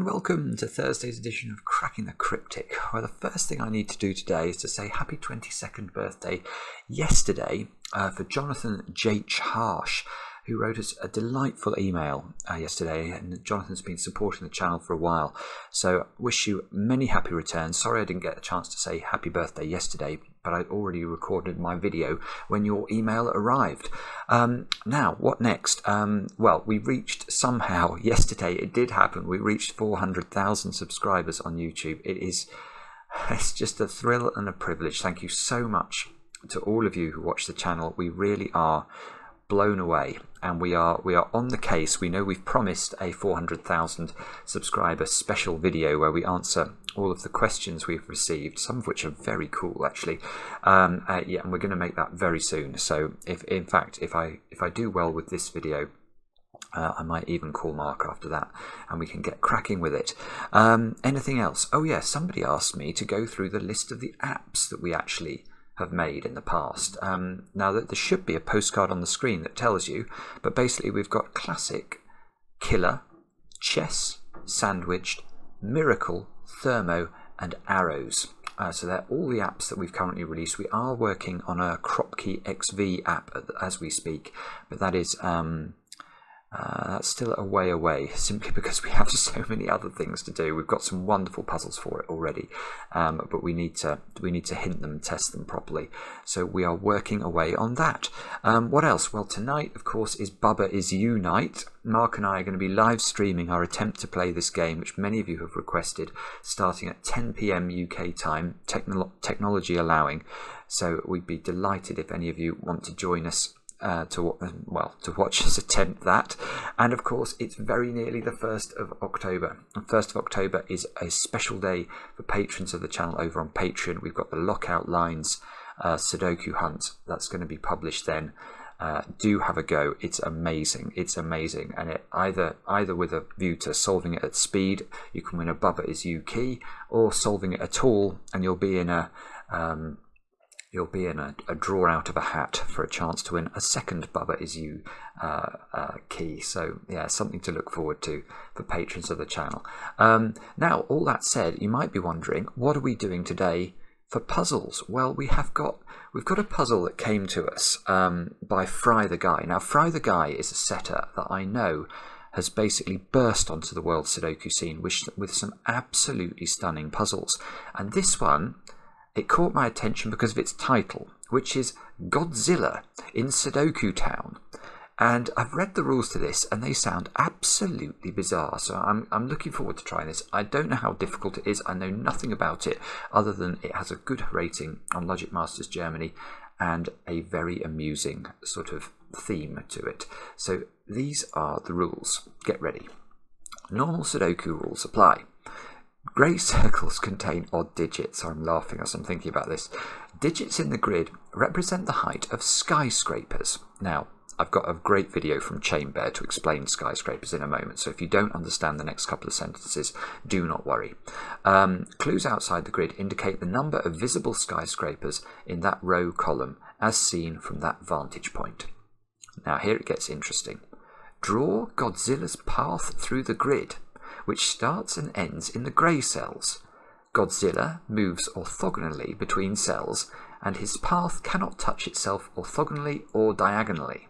and welcome to Thursday's edition of Cracking the Cryptic. Well, the first thing I need to do today is to say happy 22nd birthday yesterday for Jonathan J.H. Harsh, who wrote us a delightful email yesterday, and Jonathan's been supporting the channel for a while, so wish you many happy returns. Sorry I didn't get a chance to say happy birthday yesterday, but I'd already recorded my video when your email arrived. Now, what next? Well, we reached somehow, yesterday it did happen, we reached 400,000 subscribers on YouTube. It's just a thrill and a privilege. Thank you so much to all of you who watch the channel. We really are blown away, and we are on the case. We know we've promised a 400,000 subscriber special video where we answer all of the questions we've received, some of which are very cool actually. Yeah, and we're going to make that very soon. So if I do well with this video, I might even call Mark after that and we can get cracking with it. Anything else? Oh yeah, somebody asked me to go through the list of the apps that we actually have made in the past. Now that there should be a postcard on the screen that tells you, but basically we've got Classic, Killer, Chess, Sandwiched, Miracle, Thermo and Arrows. So they're all the apps that we've currently released. We are working on a Kropki XV app as we speak, but that is that's still a way away, simply because we have so many other things to do. We've got some wonderful puzzles for it already, but we need to hint them and test them properly. So we are working away on that. What else? Well, tonight, of course, is Bubba Is You night. Mark and I are going to be live streaming our attempt to play this game, which many of you have requested, starting at 10 PM UK time, technology allowing. So we'd be delighted if any of you want to join us to watch us attempt that. And of course, it's very nearly the 1st of October. And 1st of October is a special day for patrons of the channel over on Patreon. We've got the Lockout Lines Sudoku Hunt that's going to be published then. Do have a go. It's amazing. It's amazing, and it either with a view to solving it at speed, you can win a Bubba Is You key, or solving it at all, and you'll be in a draw out of a hat for a chance to win a second Bubba Is You key. So yeah, something to look forward to for patrons of the channel. Now, all that said, you might be wondering, what are we doing today for puzzles? Well, we've got a puzzle that came to us by FryTheGuy. Now, FryTheGuy is a setter that I know has basically burst onto the world Sudoku scene with some absolutely stunning puzzles, and this one, it caught my attention because of its title, which is Godzilla in Sudokutown. And I've read the rules to this and they sound absolutely bizarre. So I'm looking forward to trying this. I don't know how difficult it is. I know nothing about it other than it has a good rating on Logic Masters Germany and a very amusing sort of theme to it. So these are the rules. Get ready. Normal Sudoku rules apply. Grey circles contain odd digits. I'm laughing as I'm thinking about this. Digits in the grid represent the height of skyscrapers. Now, I've got a great video from Chamber to explain skyscrapers in a moment, so if you don't understand the next couple of sentences, do not worry. Clues outside the grid indicate the number of visible skyscrapers in that row column as seen from that vantage point. Now, here it gets interesting. Draw Godzilla's path through the grid, which starts and ends in the grey cells. Godzilla moves orthogonally between cells, and his path cannot touch itself orthogonally or diagonally.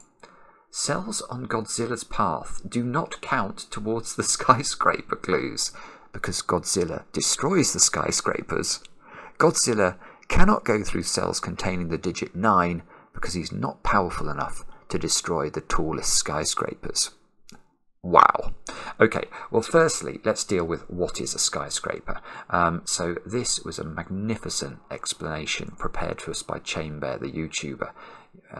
Cells on Godzilla's path do not count towards the skyscraper clues, because Godzilla destroys the skyscrapers. Godzilla cannot go through cells containing the digit 9, because he's not powerful enough to destroy the tallest skyscrapers. Wow. Okay, well, firstly, let's deal with what is a skyscraper. So this was a magnificent explanation prepared for us by Chamber, the YouTuber.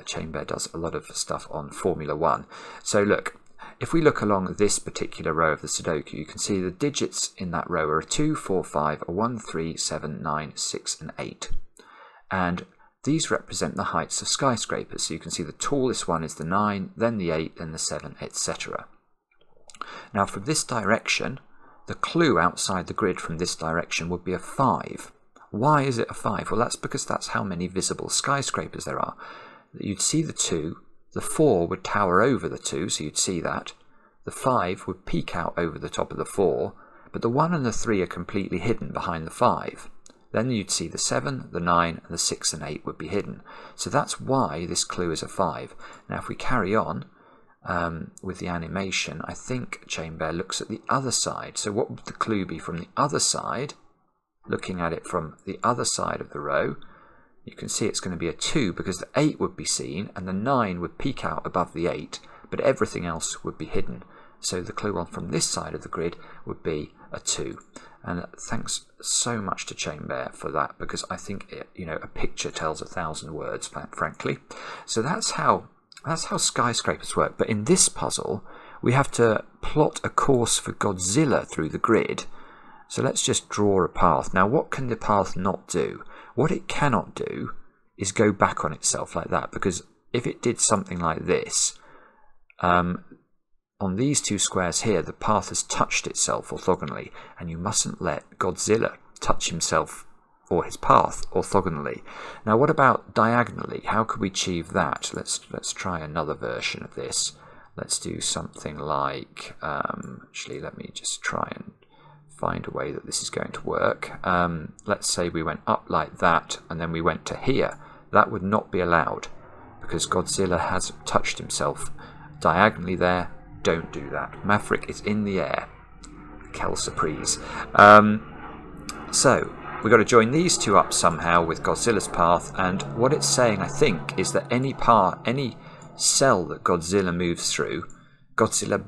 Chamber does a lot of stuff on Formula 1. So look, if we look along this particular row of the Sudoku, you can see the digits in that row are a 2, 4, 5, a 1, 3, 7, 9, 6 and 8. And these represent the heights of skyscrapers. So you can see the tallest one is the 9, then the 8, then the 7, etc. Now, from this direction, the clue outside the grid from this direction would be a 5. Why is it a 5? Well, that's because that's how many visible skyscrapers there are. You'd see the 2, the 4 would tower over the 2, so you'd see that. The 5 would peek out over the top of the 4, but the 1 and the 3 are completely hidden behind the 5. Then you'd see the 7, the 9, and the 6 and 8 would be hidden. So that's why this clue is a 5. Now if we carry on with the animation, I think Chain Bear looks at the other side. So what would the clue be from the other side? Looking at it from the other side of the row, you can see it's going to be a 2 because the 8 would be seen and the 9 would peek out above the 8, but everything else would be hidden. So the clue on from this side of the grid would be a 2. And thanks so much to Chain Bear for that, because I think a picture tells 1,000 words, frankly. So that's how skyscrapers work. But in this puzzle, we have to plot a course for Godzilla through the grid. So let's just draw a path. Now, what can the path not do? What it cannot do is go back on itself like that, because if it did something like this, on these 2 squares here, the path has touched itself orthogonally, and you mustn't let Godzilla touch himself or his path orthogonally. Now, what about diagonally? How could we achieve that? Let's try another version of this. Let's do something like, actually, let me just try and find a way that this is going to work. Let's say we went up like that, and then we went to here. That would not be allowed, because Godzilla has touched himself diagonally there. Don't do that. Maverick is in the air. Quelle surprise. So we've got to join these 2 up somehow with Godzilla's path, and what it's saying, I think, is that any cell that Godzilla moves through, Godzilla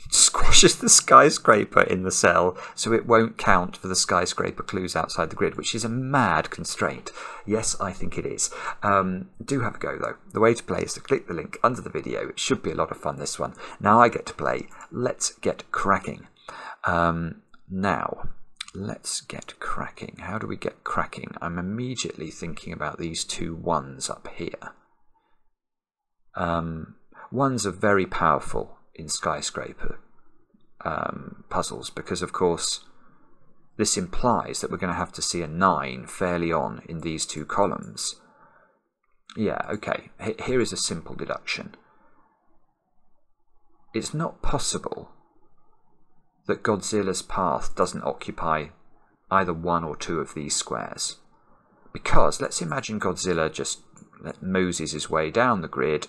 squashes the skyscraper in the cell, so it won't count for the skyscraper clues outside the grid, which is a mad constraint. Yes, I think it is. Do have a go, though. The way to play is to click the link under the video. It should be a lot of fun, this one. Now I get to play. Let's get cracking. Now, let's get cracking. How do we get cracking? I'm immediately thinking about these 2 1s up here. 1s are very powerful in skyscraper puzzles, because of course this implies that we're going to have to see a 9 fairly on in these 2 columns. Yeah, okay, here is a simple deduction. It's not possible that Godzilla's path doesn't occupy either 1 or 2 of these squares, because let's imagine Godzilla just moses his way down the grid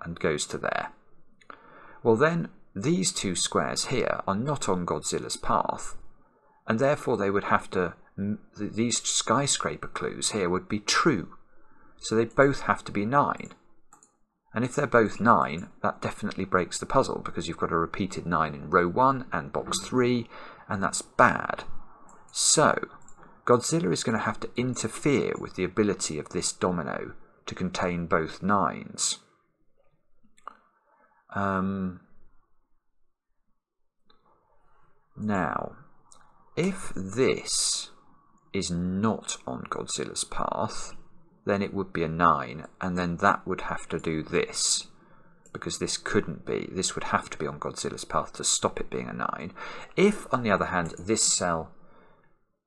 and goes to there. Well, then these 2 squares here are not on Godzilla's path, and therefore they would have to, these skyscraper clues here would be true. So they both have to be 9. And if they're both 9, that definitely breaks the puzzle, because you've got a repeated 9 in row 1 and box 3, and that's bad. So Godzilla is going to have to interfere with the ability of this domino to contain both 9s. Now, if this is not on Godzilla's path, then it would be a 9, and then that would have to do this, because this couldn't be. This would have to be on Godzilla's path to stop it being a 9. If, on the other hand, this cell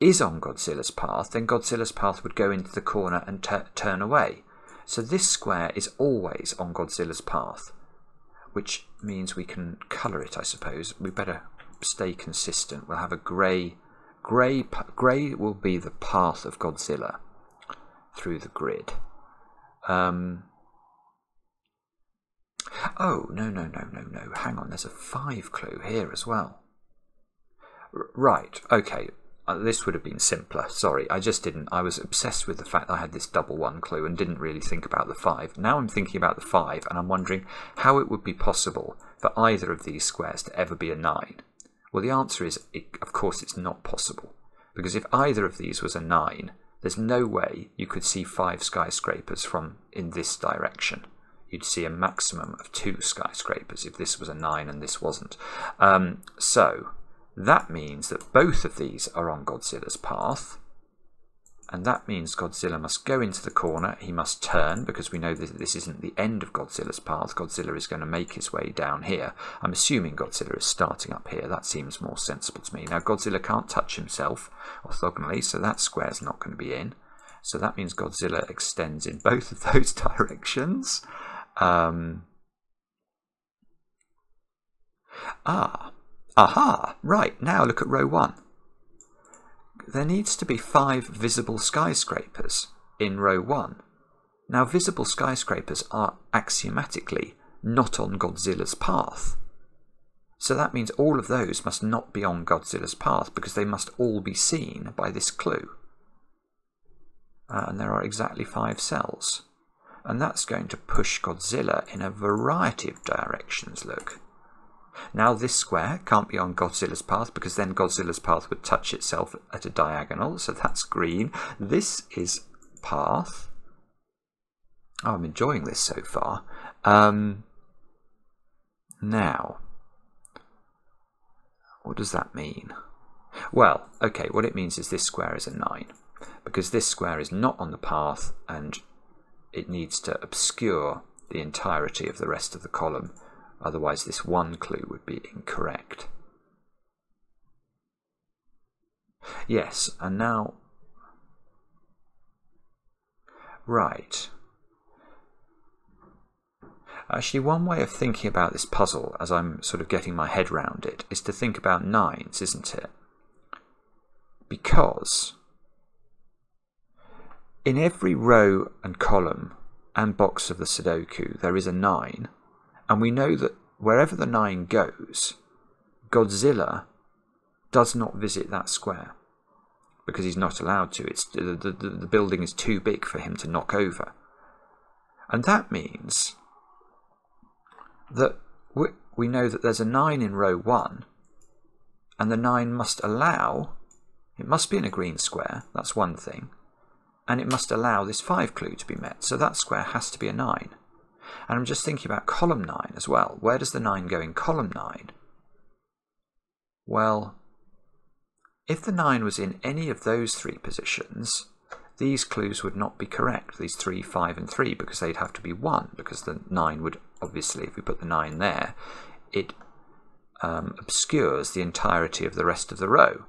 is on Godzilla's path, then Godzilla's path would go into the corner and turn away. So this square is always on Godzilla's path, which means we can colour it, I suppose. We better stay consistent. We'll have a grey. Grey will be the path of Godzilla through the grid. Oh, no. Hang on, there's a 5 clue here as well. Right, okay. This would have been simpler. Sorry, I just didn't. I was obsessed with the fact that I had this double 1 clue and didn't really think about the 5. Now I'm thinking about the 5, and I'm wondering how it would be possible for either of these squares to ever be a 9. Well, the answer is, of course, it's not possible. Because if either of these was a 9, there's no way you could see 5 skyscrapers from in this direction. You'd see a maximum of 2 skyscrapers if this was a 9 and this wasn't. So that means that both of these are on Godzilla's path, and that means Godzilla must go into the corner. He must turn, because we know that this isn't the end of Godzilla's path. Godzilla is going to make his way down here. I'm assuming Godzilla is starting up here. That seems more sensible to me. Now, Godzilla can't touch himself orthogonally, so that square's not going to be in. So that means Godzilla extends in both of those directions. Aha! Right, now look at row 1. There needs to be 5 visible skyscrapers in row 1. Now, visible skyscrapers are axiomatically not on Godzilla's path. So that means all of those must not be on Godzilla's path because they must all be seen by this clue. And there are exactly 5 cells. And that's going to push Godzilla in a variety of directions, look. Now this square can't be on Godzilla's path because then Godzilla's path would touch itself at a diagonal, so that's green. This is path. Oh, I'm enjoying this so far. Now, what does that mean? Well, okay, what it means is this square is a 9, because this square is not on the path and it needs to obscure the entirety of the rest of the column, otherwise this one clue would be incorrect. Yes, and now, right. Actually, one way of thinking about this puzzle, as I'm sort of getting my head round it, is to think about 9s, isn't it? Because in every row and column and box of the Sudoku there is a 9, and we know that wherever the 9 goes, Godzilla does not visit that square because he's not allowed to. The building is too big for him to knock over. And that means that we know that there's a 9 in row 1, and the 9 must allow, it must be in a green square, that's one thing, and it must allow this 5 clue to be met, so that square has to be a 9. And I'm just thinking about column 9 as well. Where does the 9 go in column 9? Well, if the 9 was in any of those 3 positions, these clues would not be correct, these 3, 5 and 3, because they'd have to be 1, because the 9 would, obviously, if we put the 9 there, it obscures the entirety of the rest of the row.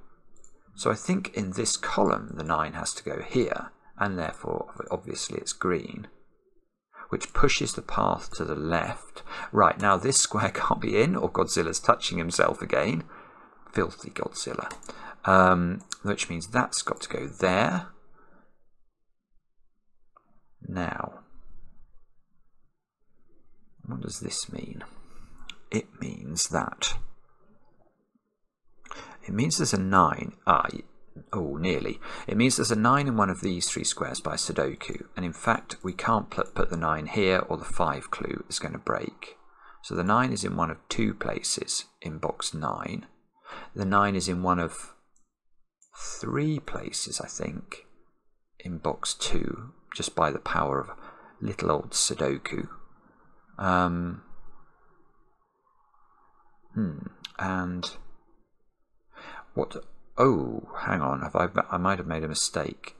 So I think in this column the 9 has to go here, and therefore obviously it's green, which pushes the path to the left. Right, now this square can't be in, or Godzilla's touching himself again. Filthy Godzilla. Which means that's got to go there. Now, what does this mean? It means that there's a 9. Oh, nearly. It means there's a 9 in one of these 3 squares by Sudoku, and in fact we can't put the 9 here, or the 5 clue is going to break. So the 9 is in one of 2 places in box 9. The 9 is in one of 3 places, I think, in box 2, just by the power of little old Sudoku. And what? Oh, hang on. I might have made a mistake.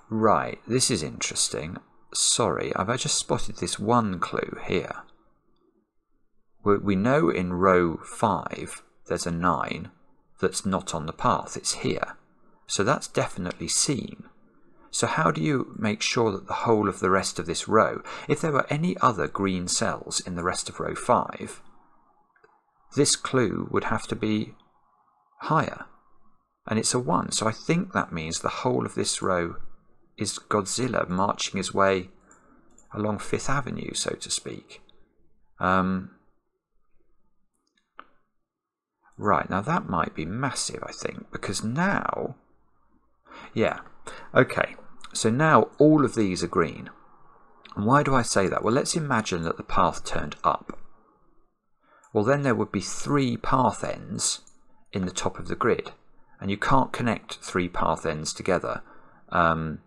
Right, this is interesting. Sorry, I've just spotted this one clue here. We know in row 5 there's a 9 that's not on the path. It's here. So that's definitely seen. So how do you make sure that the whole of the rest of this row, if there were any other green cells in the rest of row 5, this clue would have to be higher, and it's a 1. So I think that means the whole of this row is Godzilla marching his way along 5th Avenue, so to speak. Right, now that might be massive, I think, because now, yeah, okay, so now all of these are green. And why do I say that? Well, let's imagine that the path turned up. Well, then there would be 3 path ends in the top of the grid, and you can't connect 3 path ends together. Well,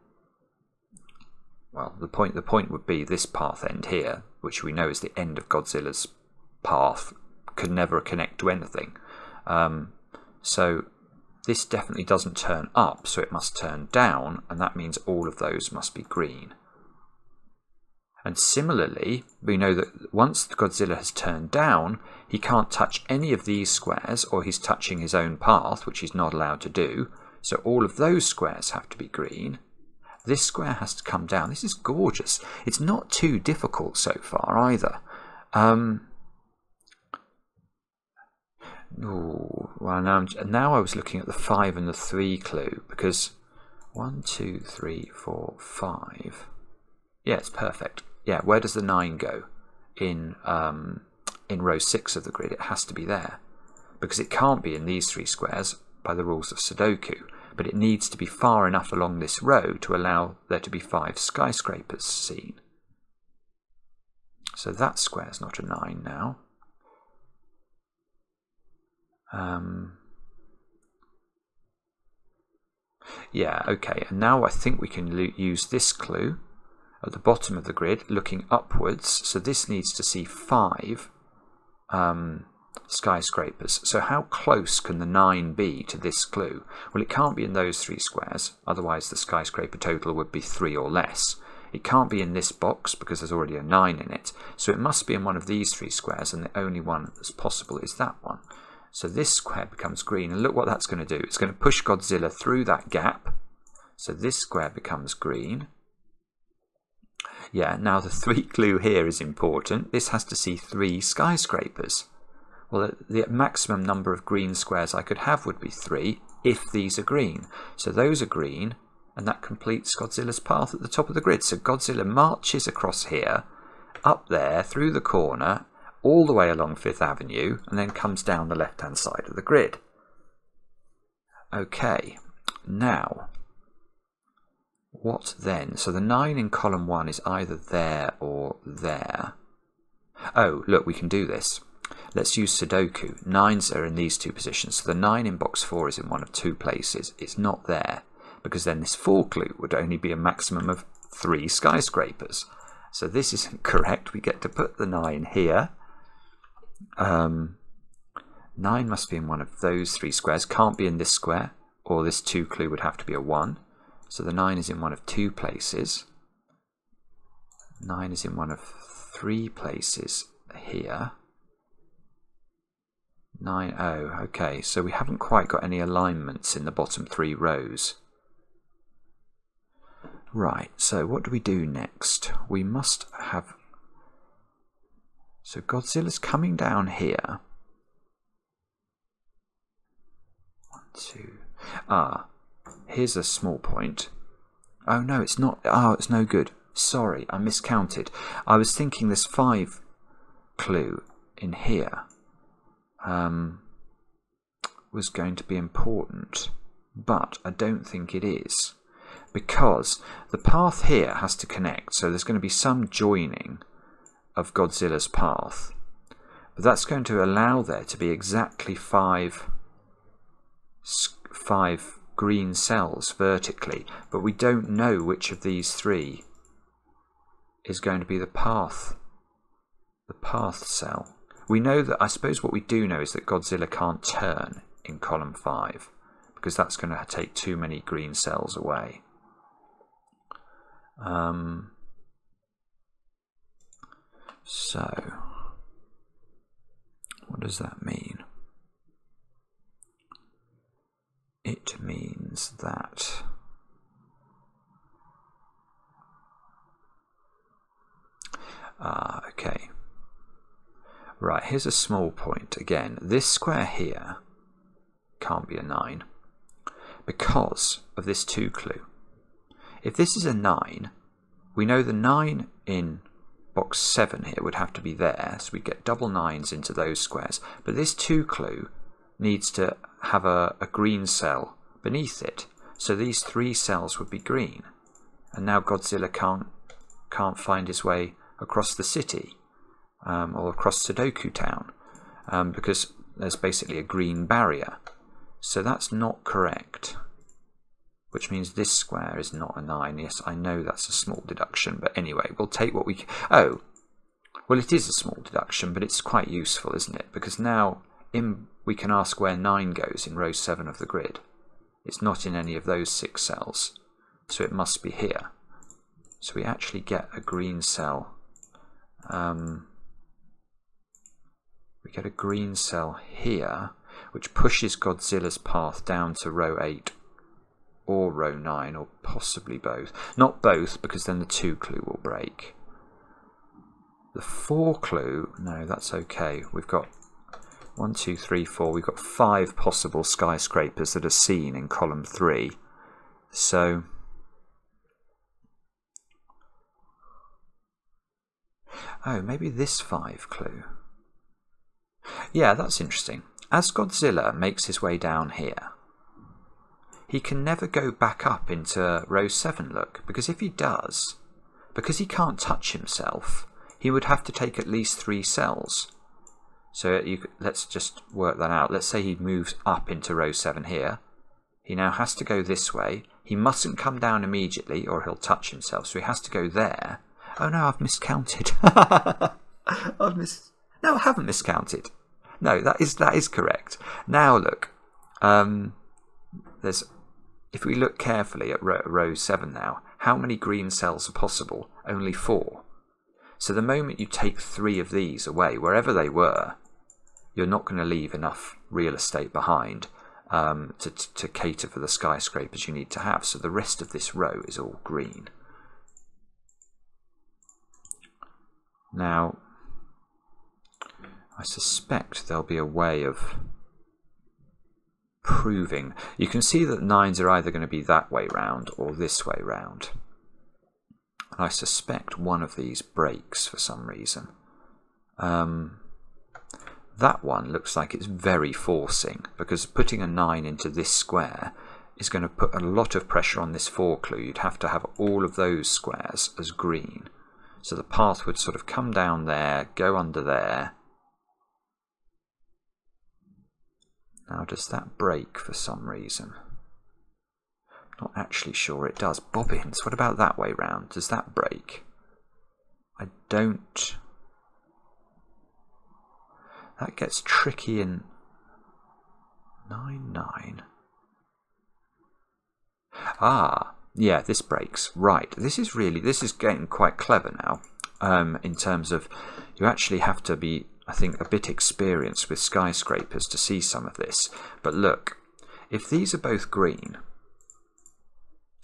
the point would be this path end here, which we know is the end of Godzilla's path, could never connect to anything. So this definitely doesn't turn up, so it must turn down, and that means all of those must be green. And similarly, we know that once Godzilla has turned down, he can't touch any of these squares, or he's touching his own path, which he's not allowed to do. So all of those squares have to be green. This square has to come down. This is gorgeous. It's not too difficult so far either. Ooh, well, now I was looking at the 5 and the 3 clue, because 1, 2, 3, 4, 5. Yeah, it's perfect. Yeah, where does the 9 go? In row 6 of the grid, it has to be there, because it can't be in these 3 squares by the rules of Sudoku, but it needs to be far enough along this row to allow there to be 5 skyscrapers seen. So that square's not a 9 now. Yeah, okay, and now I think we can use this clue at the bottom of the grid looking upwards, so this needs to see 5 skyscrapers. So how close can the 9 be to this clue? Well, it can't be in those 3 squares, otherwise the skyscraper total would be 3 or less. It can't be in this box because there's already a 9 in it, so it must be in one of these 3 squares, and the only one that's possible is that one. So this square becomes green, and look what that's going to do. It's going to push Godzilla through that gap, so this square becomes green. Yeah, now the 3 clue here is important. This has to see 3 skyscrapers. Well, the maximum number of green squares I could have would be 3 if these are green. So those are green, and that completes Godzilla's path at the top of the grid. So Godzilla marches across here, up there, through the corner, all the way along 5th Avenue, and then comes down the left-hand side of the grid. Okay, now, what then? So the 9 in column 1 is either there or there. Oh, look, we can do this. Let's use Sudoku. 9s are in these 2 positions. So the 9 in box 4 is in one of 2 places. It's not there, because then this 4 clue would only be a maximum of 3 skyscrapers. So this isn't correct. We get to put the 9 here. 9 must be in one of those 3 squares. Can't be in this square, or this 2 clue would have to be a 1. So the 9 is in one of 2 places. 9 is in one of 3 places here. 9, oh, okay, so we haven't quite got any alignments in the bottom 3 rows. Right, so what do we do next? We must have... So Godzilla's coming down here. 1, 2... Ah, here's a small point. Oh no, it's not... Oh, it's no good. Sorry, I miscounted. I was thinking this 5 clue in here was going to be important, but I don't think it is, because the path here has to connect, so there's going to be some joining of Godzilla's path, but that's going to allow there to be exactly 5 green cells vertically, but we don't know which of these 3 is going to be the path cell. We know that, I suppose what we do know is that Godzilla can't turn in column 5, because that's going to take too many green cells away. So, what does that mean? It means that okay. Right, here's a small point again. This square here can't be a 9 because of this 2 clue. If this is a 9, we know the 9 in box 7 here would have to be there, so we get double 9s into those squares. But this 2 clue needs to have a green cell beneath it, so these 3 cells would be green. And now Godzilla can't find his way across the city. Or across Sudokutown, because there's basically a green barrier. So that's not correct, which means this square is not a 9. Yes, I know that's a small deduction, but anyway, we'll take what we... Oh, well, it is a small deduction, but it's quite useful, isn't it? Because now we can ask where 9 goes in row 7 of the grid. It's not in any of those 6 cells, so it must be here. So we actually get a green cell. We get a green cell here, which pushes Godzilla's path down to row 8 or row 9, or possibly both. Not both, because then the 2 clue will break. The 4 clue, no, that's okay. We've got 1, 2, 3, 4. We've got 5 possible skyscrapers that are seen in column 3. So oh, maybe this 5 clue. Yeah, that's interesting. As Godzilla makes his way down here, he can never go back up into row 7, look, because if he does, because he can't touch himself, he would have to take at least 3 cells. So let's just work that out. Let's say he moves up into row 7 here. He now has to go this way. He mustn't come down immediately or he'll touch himself, so he has to go there. Oh no, I've miscounted. No, I haven't miscounted. No, that is correct. Now look, if we look carefully at row 7 now, how many green cells are possible? Only 4. So the moment you take 3 of these away, wherever they were, you're not going to leave enough real estate behind to cater for the skyscrapers you need to have. So the rest of this row is all green. Now, I suspect there'll be a way of proving. You can see that 9s are either going to be that way round or this way round. And I suspect one of these breaks for some reason. That one looks like it's very forcing, because putting a 9 into this square is going to put a lot of pressure on this 4 clue. You'd have to have all of those squares as green. So the path would sort of come down there, go under there. Now does that break for some reason? Not actually sure it does. Bobbins, what about that way round? Does that break? I don't... That gets tricky in 9, 9. Ah, yeah, this breaks. Right, this is getting quite clever now, in terms of you actually have to be, I think, a bit experienced with skyscrapers to see some of this. But look, if these are both green,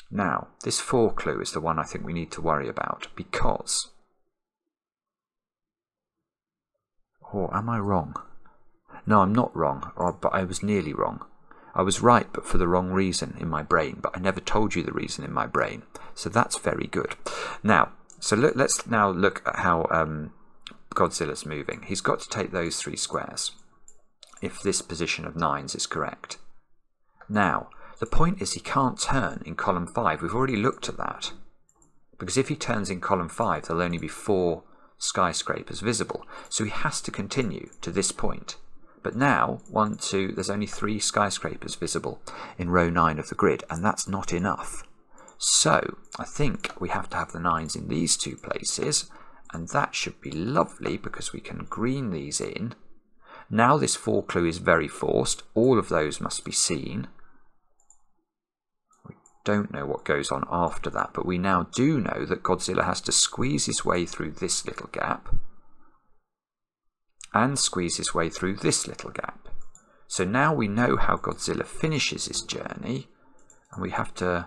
now this 4 clue is the one I think we need to worry about, because... Or am I wrong? No, I'm not wrong, but I was nearly wrong. I was right, but for the wrong reason in my brain, but I never told you the reason in my brain. So that's very good. Now, so let's now look at how Godzilla's moving. He's got to take those 3 squares, if this position of 9s is correct. Now, the point is he can't turn in column 5. We've already looked at that. Because if he turns in column 5, there'll only be 4 skyscrapers visible. So he has to continue to this point. But now, 1, 2, there's only 3 skyscrapers visible in row 9 of the grid, and that's not enough. So I think we have to have the 9s in these 2 places, and that should be lovely because we can green these in. Now this 4 clue is very forced. All of those must be seen. We don't know what goes on after that, but we now do know that Godzilla has to squeeze his way through this little gap and squeeze his way through this little gap. So now we know how Godzilla finishes his journey, and we have to...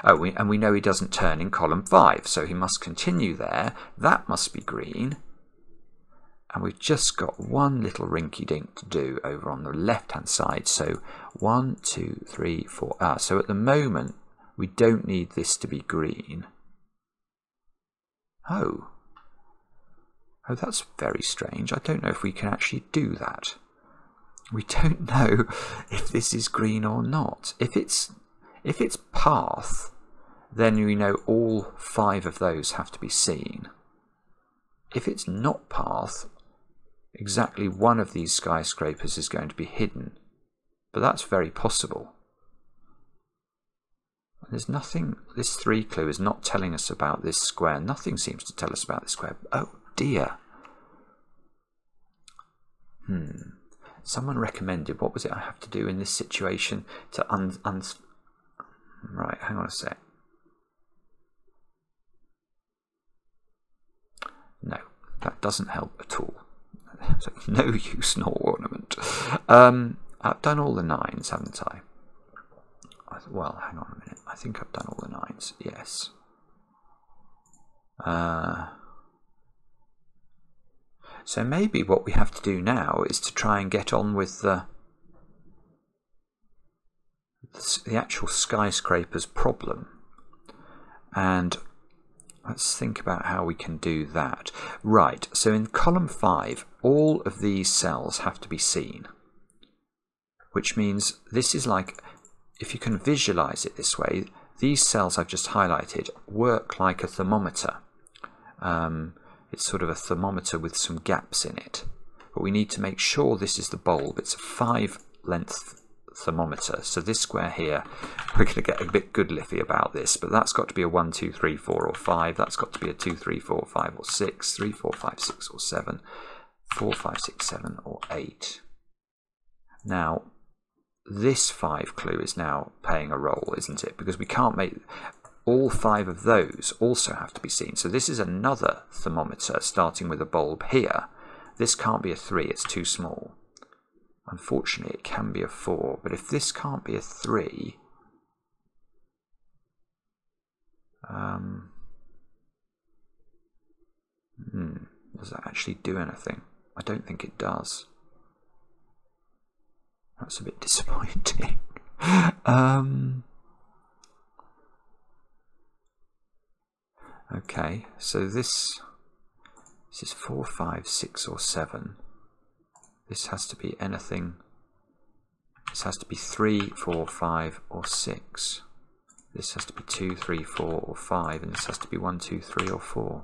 Oh, and we know he doesn't turn in column 5, so he must continue there. That must be green. And we've just got one little rinky-dink to do over on the left-hand side. So 1, 2, 3, 4... so at the moment, we don't need this to be green. Oh, that's very strange. I don't know if we can actually do that. We don't know if this is green or not. If it's path, then we know all 5 of those have to be seen. If it's not path, exactly one of these skyscrapers is going to be hidden. But that's very possible. There's nothing, this 3 clue is not telling us about this square. Nothing seems to tell us about this square. Oh dear. Someone recommended, what was it I have to do in this situation to right, hang on a sec. No, that doesn't help at all. So no use nor ornament. I've done all the 9s, haven't I? Well, hang on a minute. I think I've done all the 9s, yes. So maybe what we have to do now is to try and get on with the actual skyscrapers problem. And let's think about how we can do that. Right, so in column 5, all of these cells have to be seen, which means this is like, if you can visualize it this way, these cells I've just highlighted work like a thermometer. It's sort of a thermometer with some gaps in it. But we need to make sure this is the bulb. It's a 5-length thermometer. So this square here, we're going to get a bit good-liffy about this, but that's got to be a 1, 2, 3, 4 or 5. That's got to be a 2, 3, 4, 5 or 6, 3, 4, 5, 6 or 7, 4, 5, 6, 7 or 8. Now, this 5 clue is now playing a role, isn't it? Because we can't make... all 5 of those also have to be seen. So this is another thermometer starting with a bulb here. This can't be a 3, it's too small. Unfortunately, it can be a 4. But if this can't be a 3, does that actually do anything? I don't think it does. That's a bit disappointing. Okay, so this is 4, 5, 6 or 7. This has to be anything. This has to be 3, 4, 5 or 6. This has to be 2, 3, 4 or 5, and this has to be 1, 2, 3 or 4.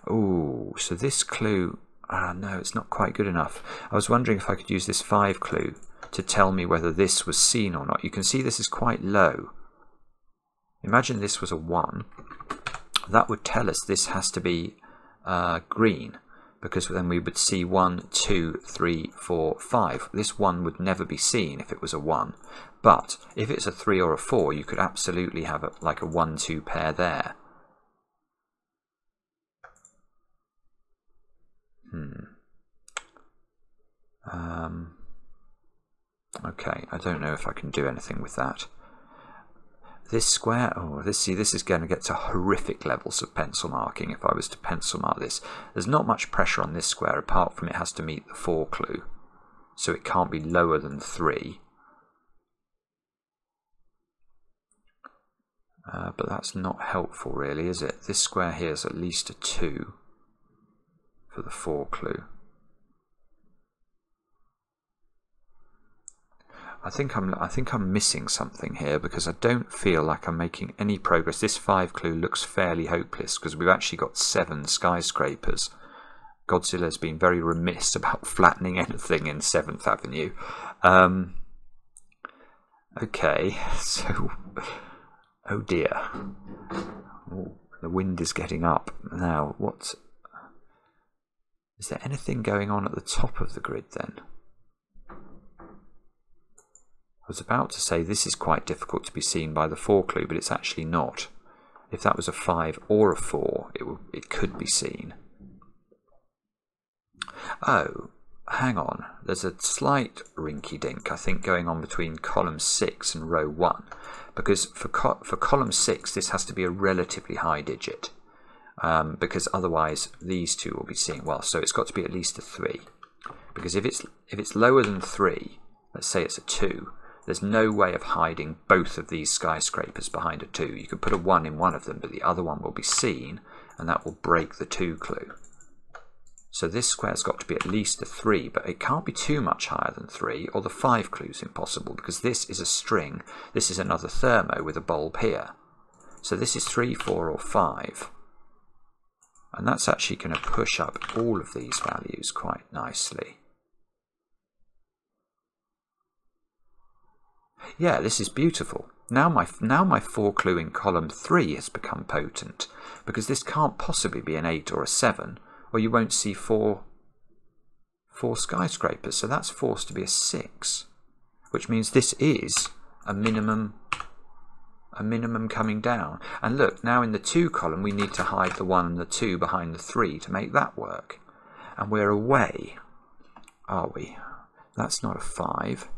Oh, so this clue, no, it's not quite good enough. I was wondering if I could use this 5 clue to tell me whether this was seen or not. You can see this is quite low. Imagine this was a 1. That would tell us this has to be green, because then we would see 1, 2, 3, 4, 5. This 1 would never be seen if it was a 1. But if it's a 3 or a 4, you could absolutely have like a 1, 2 pair there. Okay, I don't know if I can do anything with that. This square, this is going to get to horrific levels of pencil marking if I was to pencil mark this. There's not much pressure on this square apart from it has to meet the 4 clue. So it can't be lower than 3. But that's not helpful really, is it? This square here is at least a 2 for the 4 clue. I think I'm missing something here, because I don't feel like I'm making any progress. This 5 clue looks fairly hopeless because we've actually got 7 skyscrapers. Godzilla's been very remiss about flattening anything in 7th Avenue. Okay, so oh dear. Ooh, the wind is getting up now. What is there anything going on at the top of the grid then? I was about to say this is quite difficult to be seen by the 4 clue, but it's actually not. If that was a 5 or a 4, it could be seen. Oh, hang on. There's a slight rinky-dink, I think, going on between column 6 and row 1. Because for column 6, this has to be a relatively high digit. Because otherwise these two will be seen. Well, so it's got to be at least a 3. Because if it's lower than 3, let's say it's a 2, there's no way of hiding both of these skyscrapers behind a 2. You could put a 1 in one of them, but the other one will be seen, and that will break the 2 clue. So this square's got to be at least a 3, but it can't be too much higher than 3, or the 5 clue's impossible, because this is a string. This is another thermo with a bulb here. So this is 3, 4, or 5. And that's actually going to push up all of these values quite nicely. Yeah, this is beautiful. Now my 4 clue in column 3 has become potent, because this can't possibly be an 8 or a 7, or you won't see 4 skyscrapers. So that's forced to be a 6, which means this is a minimum coming down. And look, now in the 2 column we need to hide the 1 and the 2 behind the 3 to make that work. And we're away, are we? That's not a 5.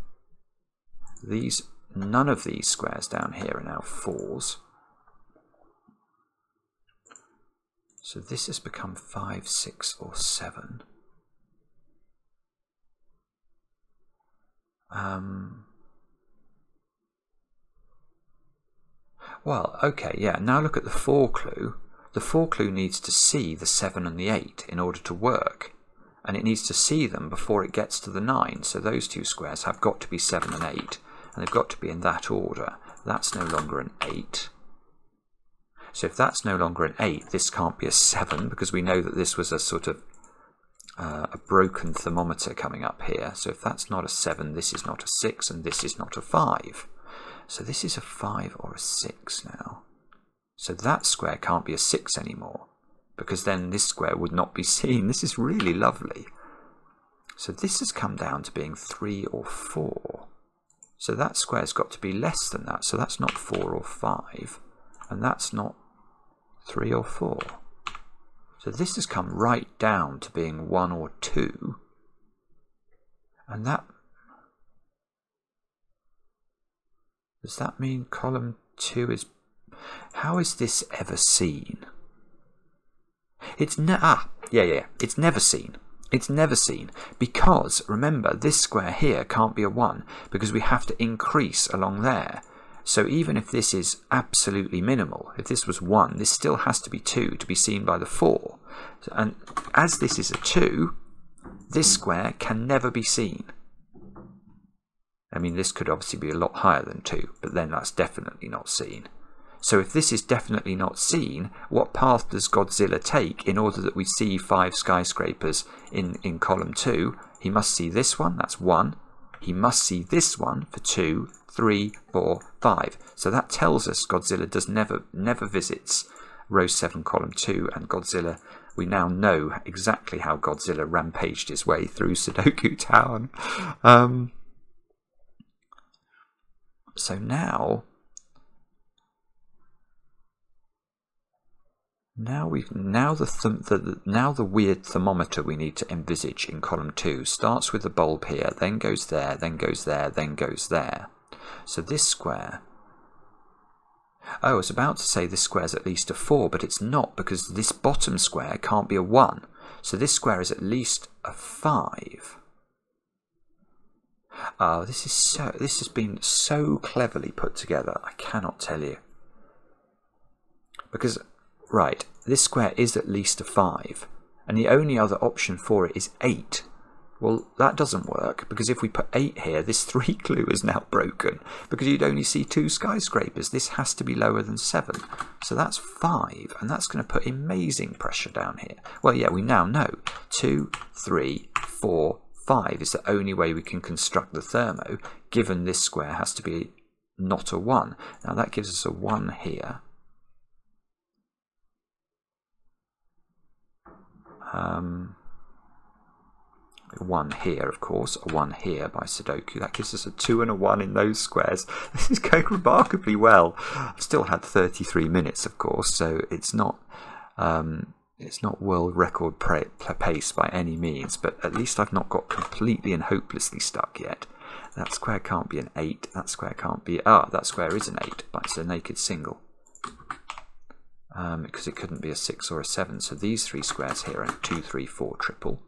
None of these squares down here are now 4s. So this has become 5, 6 or 7. Well, okay, yeah, now look at the 4 clue. The 4 clue needs to see the 7 and the 8 in order to work. And it needs to see them before it gets to the 9. So those 2 squares have got to be 7 and 8. And they've got to be in that order. That's no longer an 8. So if that's no longer an 8, this can't be a 7, because we know that this was a sort of a broken thermometer coming up here. So if that's not a 7, this is not a 6, and this is not a 5. So this is a 5 or a 6 now. So that square can't be a 6 anymore, because then this square would not be seen. This is really lovely. So this has come down to being 3 or 4. So that square's got to be less than that. So that's not 4 or 5, and that's not 3 or 4. So this has come right down to being 1 or 2. And that... Does that mean column 2 is... How is this ever seen? It's it's never seen. It's never seen, because, remember, this square here can't be a 1, because we have to increase along there. So even if this is absolutely minimal, if this was 1, this still has to be 2 to be seen by the 4. And as this is a 2, this square can never be seen. I mean, this could obviously be a lot higher than 2, but then that's definitely not seen. So if this is definitely not seen, what path does Godzilla take in order that we see 5 skyscrapers in column 2? He must see this one, that's 1. He must see this one for 2, 3, 4, 5. So that tells us Godzilla does never visits row 7, column 2, and Godzilla, we now know exactly how Godzilla rampaged his way through Sudokutown. So now the weird thermometer we need to envisage in column 2 starts with the bulb here, then goes there, then goes there, then goes there. So this square, I was about to say this square is at least a 4, but it's not, because this bottom square can't be a 1. So this square is at least a 5. Oh, this has been so cleverly put together, I cannot tell you. Because, right, this square is at least a 5, and the only other option for it is 8. Well, that doesn't work, because if we put 8 here, this 3 clue is now broken, because you'd only see 2 skyscrapers. This has to be lower than 7. So that's 5, and that's going to put amazing pressure down here. Well, yeah, we now know 2, 3, 4, 5 is the only way we can construct the thermo, given this square has to be not a 1. Now that gives us a 1 here. A 1 here, of course, a 1 here by Sudoku. That gives us a 2 and a 1 in those squares. This is going remarkably well. I've still had 33 minutes, of course, so it's not world record pace by any means, but at least I've not got completely and hopelessly stuck yet. That square can't be an 8. That square can't be... Ah, that square is an 8, but it's a naked single. Because it couldn't be a 6 or a 7. So these 3 squares here are 2, 3, 4 triple.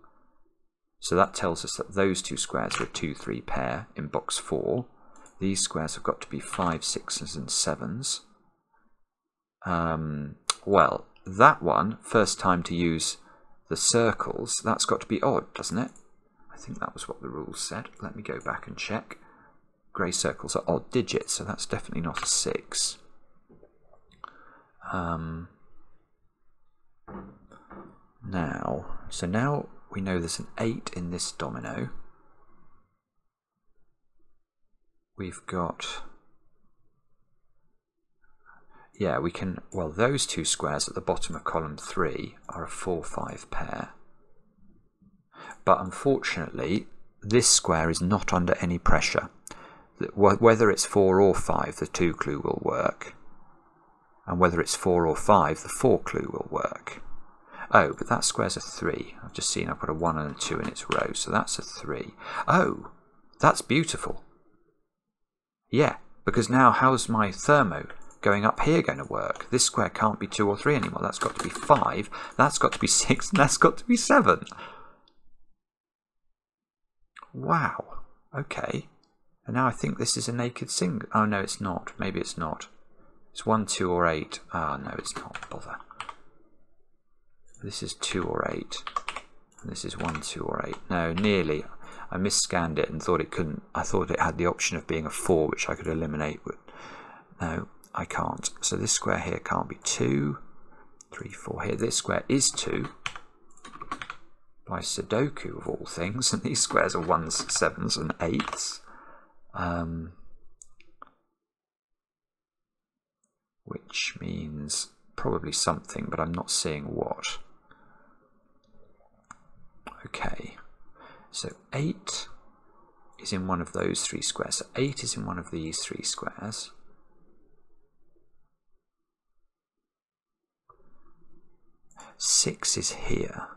So that tells us that those 2 squares are a 2, 3 pair in box 4. These squares have got to be 5, 6s and 7s. Well, that one, first time to use the circles, that's got to be odd, doesn't it? I think that was what the rules said. Let me go back and check. Grey circles are odd digits, so that's definitely not a 6. Now we know there's an 8 in this domino. We've got... Yeah, we can... Well, those 2 squares at the bottom of column 3 are a 4, 5 pair. But unfortunately, this square is not under any pressure. Whether it's 4 or 5, the 2 clue will work. And whether it's 4 or 5, the 4 clue will work. Oh, but that square's a 3. I've just seen I've got a 1 and a 2 in its row, so that's a 3. Oh, that's beautiful. Yeah, because now how's my thermo going up here going to work? This square can't be 2 or 3 anymore. That's got to be 5. That's got to be 6. And that's got to be 7. Wow. Okay. And now I think this is a naked single. Oh, no, it's not. Maybe it's not. It's 1, 2, or 8. Ah, no, it's not. Bother. This is 2 or 8. And this is 1, 2, or 8. No, nearly. I misscanned it and thought it couldn't. I thought it had the option of being a 4, which I could eliminate. But no, I can't. So this square here can't be 2, 3, 4 here. This square is 2 by Sudoku of all things, and these squares are 1s, 7s, and 8s. Which means probably something, but I'm not seeing what. Okay, so 8 is in one of those 3 squares. So 8 is in one of these 3 squares. Six is here.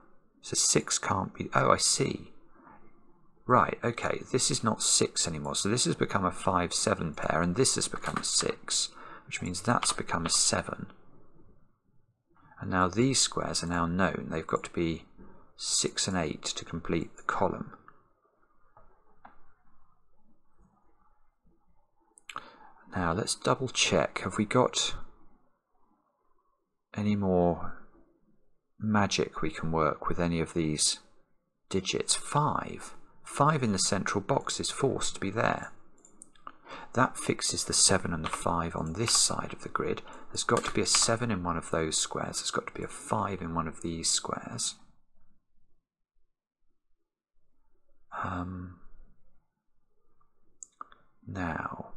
So 6 can't be... Oh, I see. Right, okay, this is not 6 anymore. So this has become a 5, 7 pair, and this has become a 6, which means that's become a 7. And now these squares are now known. They've got to be 6 and 8 to complete the column. Now let's double check. Have we got any more magic we can work with any of these digits? 5. 5 in the central box is forced to be there. That fixes the 7 and the 5 on this side of the grid. There's got to be a 7 in one of those squares. There's got to be a 5 in one of these squares. Now,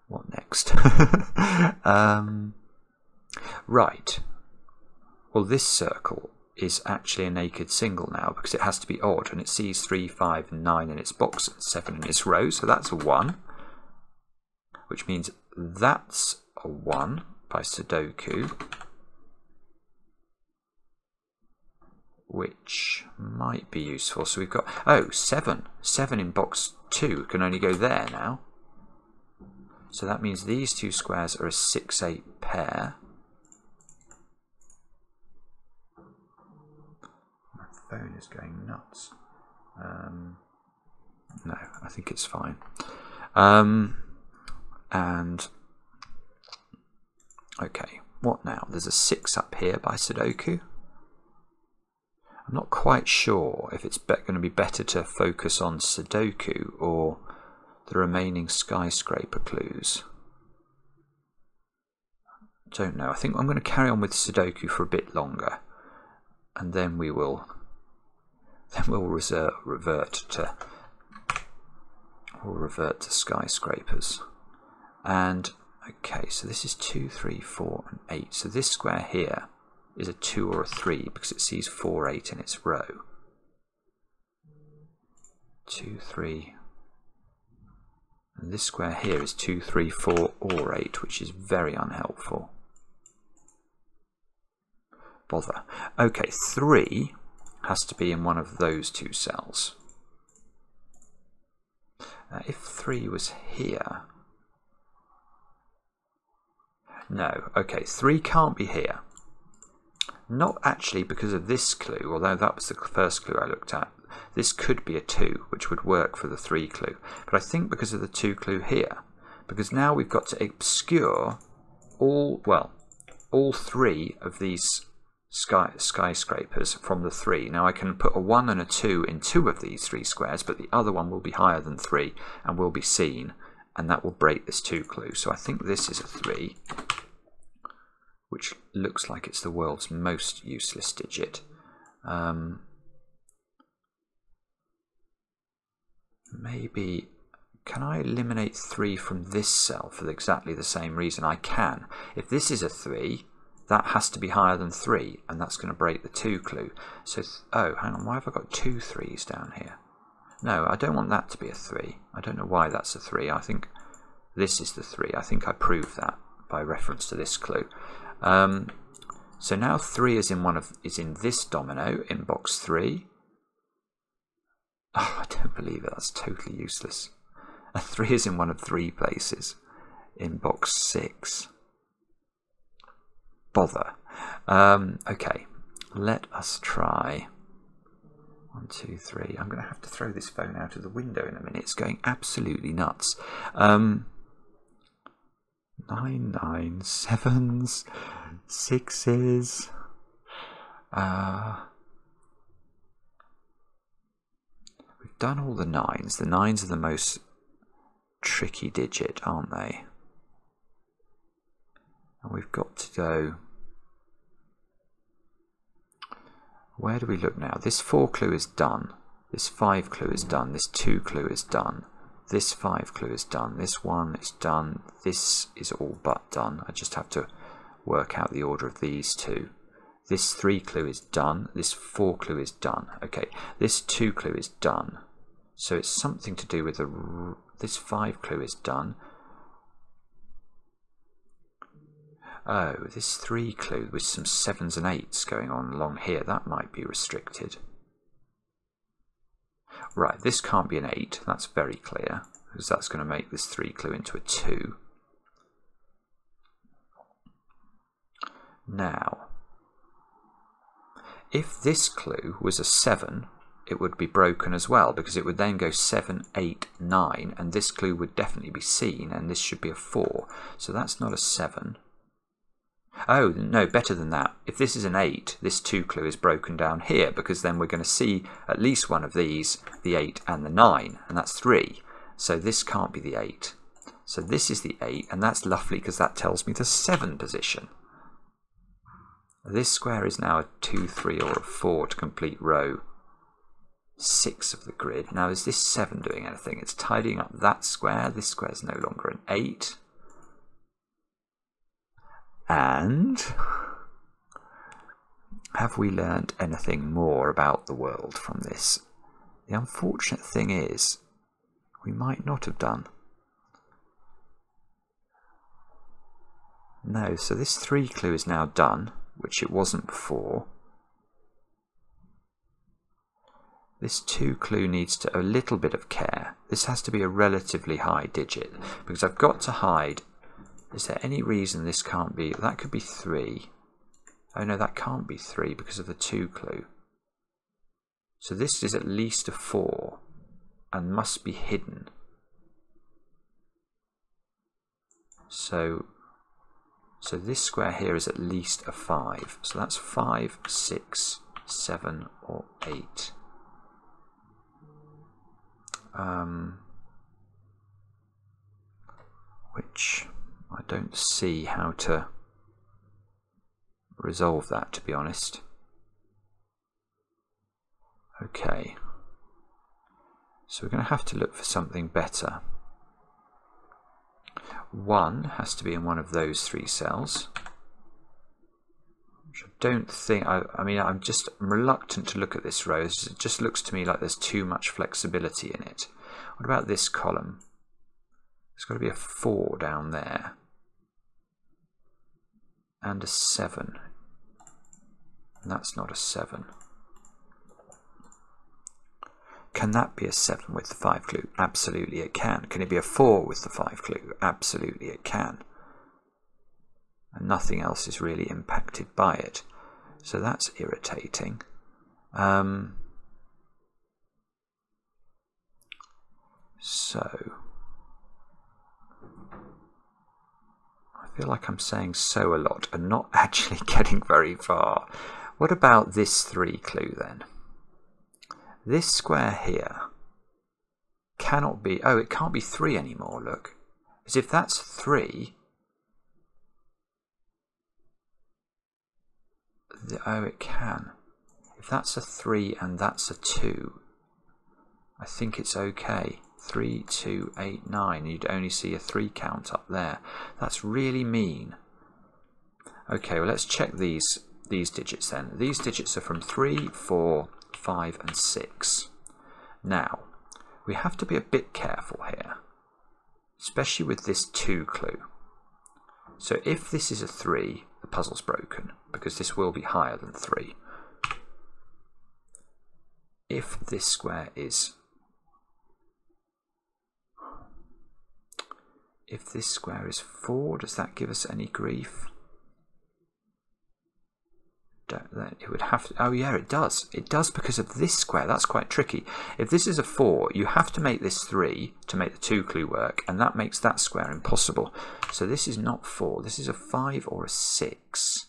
what next? Right. Well, this circle is actually a naked single now because it has to be odd, and it sees 3, 5, and 9 in its box and 7 in its row, so that's a 1, which means that's a 1 by Sudoku, which might be useful. So we've got, oh, 7. 7 in box 2 can only go there now. So that means these 2 squares are a 6, 8 pair. My phone is going nuts. No, I think it's fine. And okay, what now? There's a 6 up here by Sudoku. I'm not quite sure if it's going to be better to focus on Sudoku or the remaining skyscraper clues. Don't know. I think I'm going to carry on with Sudoku for a bit longer, and then we'll revert to skyscrapers. And okay, so this is 2, 3, 4, and 8. So this square here is a 2 or a 3 because it sees 4, 8 in its row. 2, 3. And this square here is 2, 3, 4, or 8, which is very unhelpful. Bother. Okay, 3 has to be in one of those 2 cells. Now, if 3 was here... No, okay, 3 can't be here. Not actually because of this clue, although that was the first clue I looked at. This could be a 2, which would work for the 3 clue. But I think because of the 2 clue here, because now we've got to obscure all 3 of these skyscrapers from the 3. Now I can put a 1 and a 2 in 2 of these 3 squares, but the other one will be higher than 3 and will be seen, and that will break this 2 clue. So I think this is a 3, which looks like it's the world's most useless digit. Maybe, can I eliminate 3 from this cell for exactly the same reason? I can. If this is a 3, that has to be higher than 3, and that's going to break the 2 clue. So, oh, hang on, why have I got 2 3s down here? No, I don't want that to be a 3. I don't know why that's a 3. I think this is the 3. I think I proved that by reference to this clue. So now 3 is in this domino in box 3. Oh, I don't believe it. That's totally useless. A 3 is in one of 3 places. in box 6. Bother. Okay, let us try 1, 2, 3. I'm going to have to throw this phone out of the window in a minute. It's going absolutely nuts. 9, 7s, 6s. We've done all the 9s. The 9s are the most tricky digit, aren't they? And we've got to go. Where do we look now? This 4 clue is done. This 5 clue is done. This 2 clue is done. This 5 clue is done. This 1 is done. This is all but done. I just have to work out the order of these two. This 3 clue is done. This 4 clue is done. Okay, this 2 clue is done. So it's something to do with this 5 clue is done. Oh, this 3 clue with some 7s and 8s going on along here, that might be restricted. Right, this can't be an 8, that's very clear, because that's going to make this 3 clue into a 2. Now, if this clue was a 7, it would be broken as well, because it would then go 7, 8, 9, and this clue would definitely be seen, and this should be a 4. So that's not a 7. Oh, no, better than that. If this is an 8, this 2 clue is broken down here, because then we're going to see at least one of these, the 8 and the 9, and that's 3. So this can't be the 8. So this is the 8, and that's lovely because that tells me the 7 position. This square is now a 2, 3 or a 4 to complete row 6 of the grid. Now is this 7 doing anything? It's tidying up that square. This square is no longer an 8. And have we learned anything more about the world from this? The unfortunate thing is, we might not have done. No, so this 3 clue is now done, which it wasn't before. This 2 clue needs a little bit of care. This has to be a relatively high digit, because I've got to hide. Is there any reason this can't be? That could be 3. Oh no, that can't be 3 because of the 2 clue. So this is at least a 4 and must be hidden. So this square here is at least a 5. So that's 5, 6, 7 or 8. Which I don't see how to resolve that, to be honest. Okay, so we're going to have to look for something better. 1 has to be in one of those 3 cells, which I don't think, I mean, I'm reluctant to look at this row. It just looks to me like there's too much flexibility in it. What about this column? There's got to be a 4 down there. And a 7. And that's not a 7. Can that be a 7 with the 5 clue? Absolutely it can. Can it be a 4 with the 5 clue? Absolutely it can. And nothing else is really impacted by it. So that's irritating. So I feel like I'm saying so a lot and not actually getting very far. What about this 3 clue then? This square here cannot be, oh, it can't be 3 anymore, look. As if that's 3, oh, it can. If that's a 3 and that's a 2, I think it's okay. 3, 2, 8, 9. You'd only see a 3 count up there. That's really mean. Okay, well, let's check these digits then. These digits are from 3, 4, 5 and 6. Now, we have to be a bit careful here, especially with this 2 clue. So if this is a 3, the puzzle's broken, because this will be higher than 3. If this square is if this square is 4, does that give us any grief? It would have to, oh yeah, it does. It does because of this square. That's quite tricky. If this is a 4, you have to make this 3 to make the 2 clue work, and that makes that square impossible. So this is not 4. This is a 5 or a 6.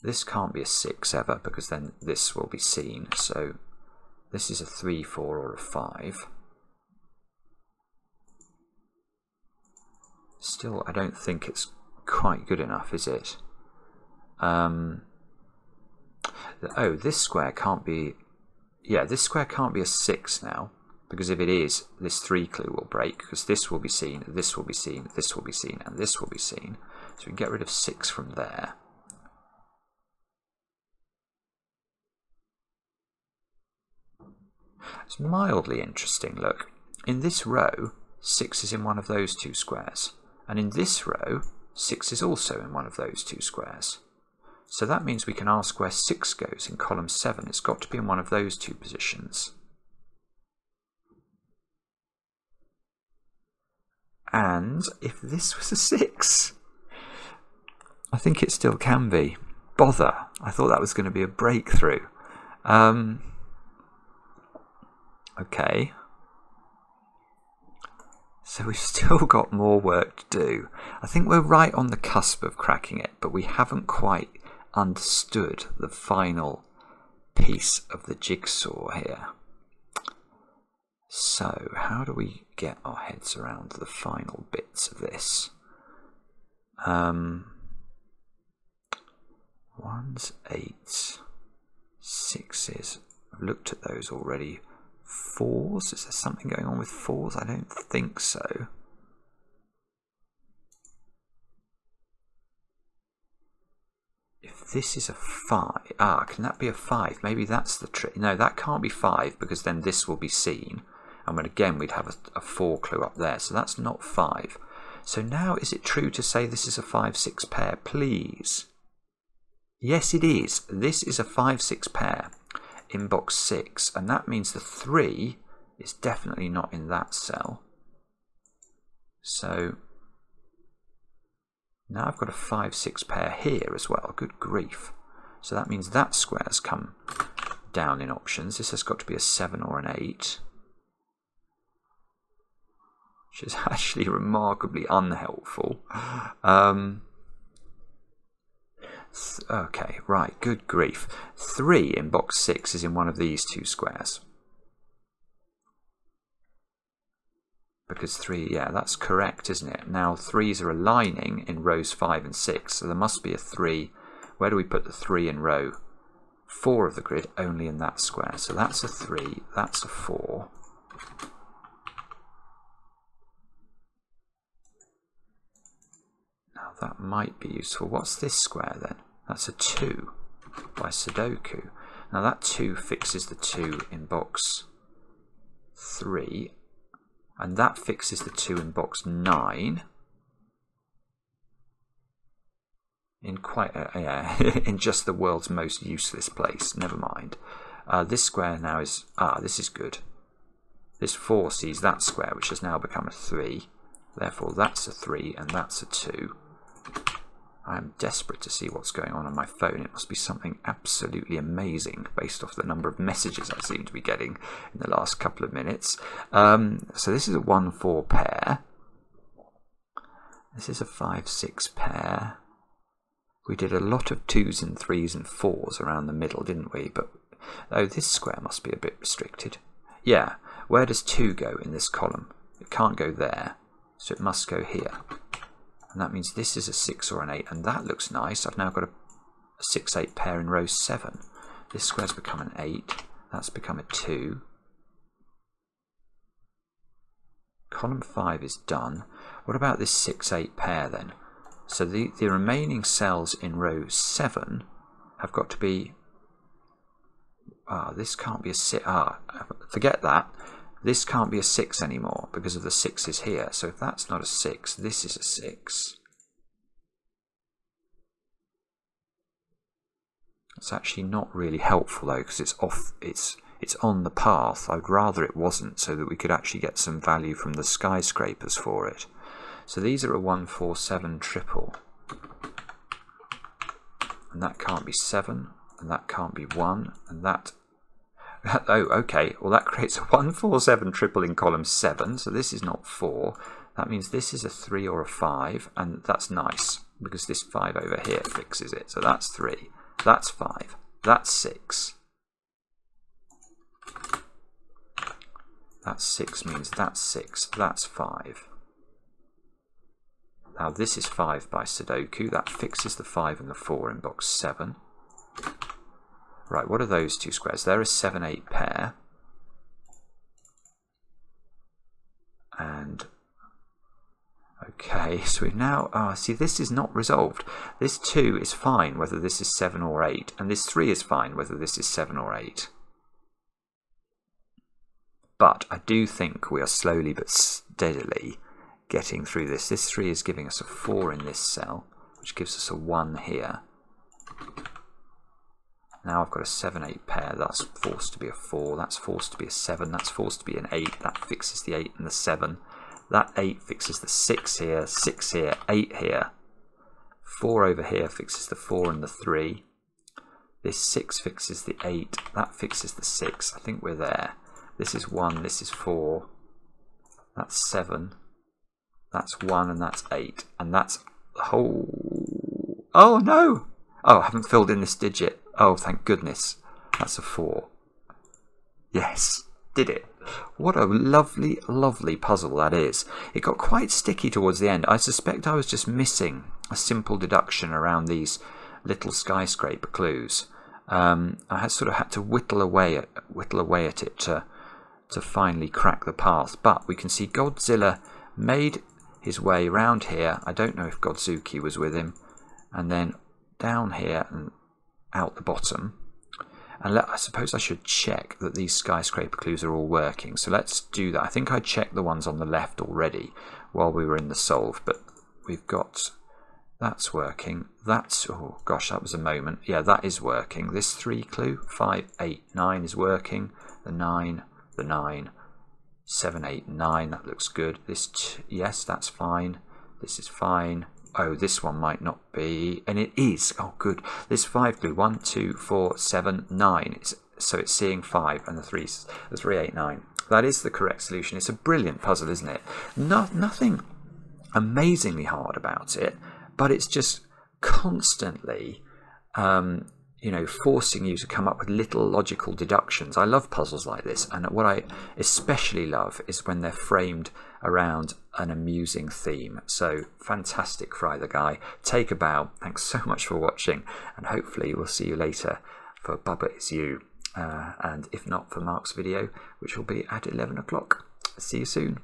This can't be a 6 ever, because then this will be seen. So this is a 3, 4, or a 5. Still, I don't think it's quite good enough, is it? Oh, this square can't be, yeah, this square can't be a 6 now, because if it is, this 3 clue will break, because this will be seen, this will be seen, this will be seen, and this will be seen. So we can get rid of 6 from there. It's mildly interesting, look. In this row, 6 is in one of those 2 squares, and in this row, 6 is also in one of those 2 squares. So that means we can ask where 6 goes in column 7. It's got to be in one of those 2 positions. And if this was a 6, I think it still can be. Bother. I thought that was going to be a breakthrough. Okay. So we've still got more work to do. I think we're right on the cusp of cracking it, but we haven't quite understood the final piece of the jigsaw here. So how do we get our heads around the final bits of this? 1s, 8s, 6s. I've looked at those already. 4s, is there something going on with 4s? I don't think so. If this is a 5, can that be a 5? Maybe that's the trick. No, that can't be 5, because then this will be seen, and when again we'd have a 4 clue up there, so that's not 5. So now, is it true to say this is a 5-6 pair, please? Yes, it is. This is a 5-6 pair in box 6, and that means the 3 is definitely not in that cell. So now I've got a 5-6 pair here as well. Good grief. So that means that square's come down in options. This has got to be a 7 or an 8. Which is actually remarkably unhelpful. Okay, right, good grief. 3 in box 6 is in one of these 2 squares. Because 3, yeah, that's correct, isn't it? Now 3s are aligning in rows 5 and 6, so there must be a 3. Where do we put the 3 in row 4 of the grid? Only in that square. So that's a 3, that's a 4. Now that might be useful. What's this square then? That's a 2 by Sudoku. Now that 2 fixes the 2 in box 3. And that fixes the 2 in box 9. In quite in just the world's most useless place. Never mind. This square now is this is good. This 4 sees that square, which has now become a 3. Therefore, that's a 3 and that's a 2. I'm desperate to see what's going on my phone. It must be something absolutely amazing based off the number of messages I seem to be getting in the last couple of minutes. So this is a 1-4 pair. This is a 5-6 pair. We did a lot of 2s and 3s and 4s around the middle, didn't we? But oh, this square must be a bit restricted. Yeah, where does 2 go in this column? It can't go there, so it must go here. And that means this is a 6 or an 8, and that looks nice. I've now got a 6-8 pair in row 7. This square's become an 8. That's become a 2. Column 5 is done. What about this 6-8 pair then? So the remaining cells in row 7 have got to be... this can't be a 6. Forget that. This can't be a 6 anymore because of the 6's here. So if that's not a 6, this is a 6. It's actually not really helpful though, because it's off. It's it's on the path. I'd rather it wasn't, so that we could actually get some value from the skyscrapers for it. So these are a 1, 4, 7 triple. And that can't be 7, and that can't be 1, and that... Oh, okay, well that creates a 1, 4, 7 triple in column 7, so this is not 4. That means this is a 3 or a 5, and that's nice, because this 5 over here fixes it. So that's 3, that's 5, that's 6. That 6 means that's 6, that's 5. Now this is 5 by Sudoku, that fixes the 5 and the 4 in box 7. Right, what are those two squares? They're a 7, 8 pair. And, okay, so we've now, see this is not resolved. This 2 is fine whether this is 7 or 8, and this 3 is fine whether this is 7 or 8. But I do think we are slowly but steadily getting through this. This 3 is giving us a 4 in this cell, which gives us a 1 here. Now I've got a 7, 8 pair, that's forced to be a 4, that's forced to be a 7, that's forced to be an 8, that fixes the 8 and the 7. That 8 fixes the 6 here, 6 here, 8 here. 4 over here fixes the 4 and the 3. This 6 fixes the 8, that fixes the 6, I think we're there. This is 1, this is 4, that's 7, that's 1 and that's 8. And that's the whole... Oh no! Oh, I haven't filled in this digit. Oh, thank goodness. That's a 4. Yes, did it. What a lovely, lovely puzzle that is. It got quite sticky towards the end. I suspect I was just missing a simple deduction around these little skyscraper clues. I had sort of had to whittle away at it to finally crack the path. But we can see Godzilla made his way round here. I don't know if Godzuki was with him. And then down here and out the bottom. And I suppose I should check that these skyscraper clues are all working. So let's do that. I think I checked the ones on the left already while we were in the solve. But we've got... That's working. That's... Oh, gosh, that was a moment. Yeah, that is working. This 3 clue, 5, 8, 9 is working. The 9, 7, 8, 9. That looks good. This... Yes, that's fine. This is fine. Oh, this one might not be, and it is. Oh, good. This 5 clue, 1, 2, 4, 7, 9. So it's seeing 5 and the 3, 8, 9. That is the correct solution. It's a brilliant puzzle, isn't it? Nothing amazingly hard about it, but it's just constantly, you know, forcing you to come up with little logical deductions. I love puzzles like this, and what I especially love is when they're framed around an amusing theme. So fantastic, FryTheGuy. Take a bow. Thanks so much for watching, and hopefully we'll see you later for Bubba Is You, and if not for Mark's video, which will be at 11 o'clock. See you soon.